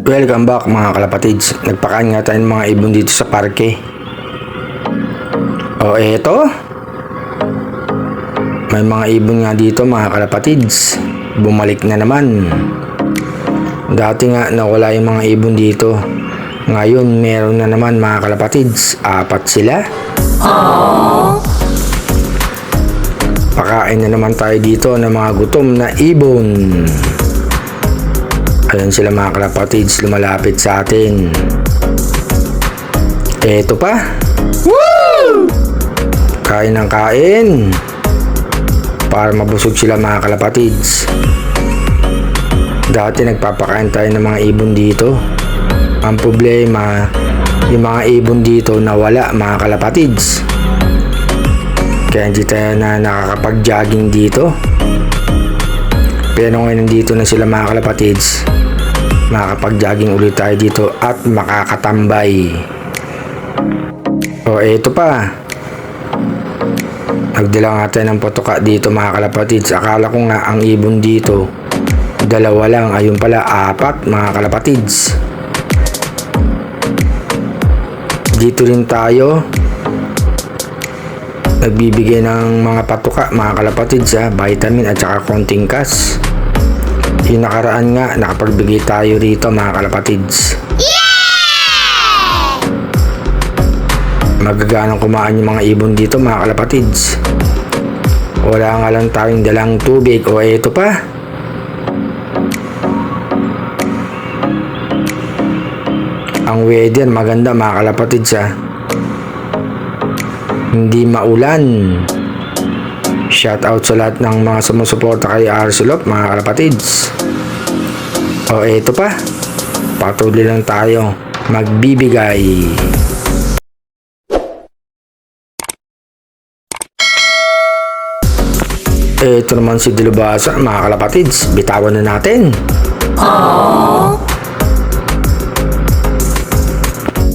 Welcome back mga kalapatids. Nagpakain nga tayo ng mga ibon dito sa parke. O eto, may mga ibon nga dito mga kalapatids. Bumalik na naman. Dati nga nawala yung mga ibon dito. Ngayon meron na naman mga kalapatids. 4 sila. Pakain na naman tayo dito ng mga gutom na ibon. Ayan sila mga kalapatids, lumalapit sa atin. Eto pa. Woo! Kain ng kain. Para mabusog sila mga kalapatids. Dati nagpapakain tayo ng mga ibon dito. Ang problema, yung mga ibon dito nawala mga kalapatids. Kaya hindi tayo na nakakapag-jogging dito. Pero ngayon nandito na sila mga kalapatids, makakapag-jogging ulit tayo dito at makakatambay. O eto pa, nagdala nga tayo ng potoka dito mga kalapatids. Akala ko nga ang ibon dito 2 lang, ayun pala 4 mga kalapatids. Dito rin tayo nagbibigay ng mga patuka mga kalapatids, vitamin at saka konting kas. Yung nakaraan nga nakapagbigay tayo rito mga kalapatids. Magaganang kumain yung mga ibon dito mga kalapatids. Wala nga lang tayong dalang tubig. O eto pa, ang weather maganda mga kalapatids, hindi maulan. Shout out sa lahat ng mga sumusuporta kay Arcelot mga kalapatids. O eto pa, patuloy lang tayo magbibigay. Eto naman si Dilubasa mga kalapatids, bitawan na natin.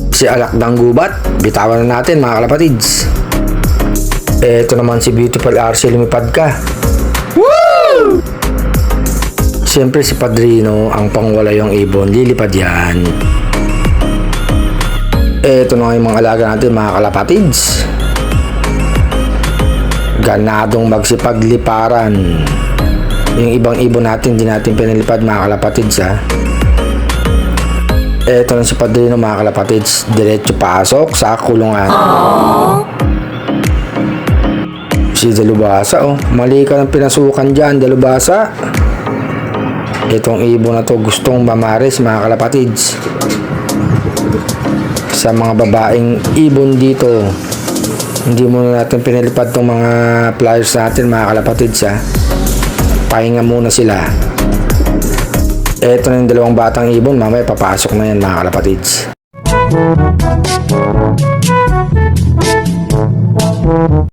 Si Alakdang Gubat, bitawan na natin mga kalapatids. Eto naman si Beautiful RC, lumipad ka. Woo! Siyempre si Padrino, ang pangwala yung ibon, lilipad yan. Eto na yung mga alaga natin mga kalapatids. Ganadong magsipagliparan. Yung ibang ibon natin, di natin pinalipad mga kalapatids, Eto na si Padrino mga kalapatids, diretso pasok sa kulungan. Si Dalubasa, mali ka ng pinasukan dyan, Dalubasa. Itong ibon na to gustong mamares mga kalapatids. Sa mga babaeng ibon dito, hindi muna natin pinalipad tong mga flyers natin mga kalapatids, pahinga muna sila. Eto na yung 2 batang ibon, mamaya papasok na yan mga kalapatids.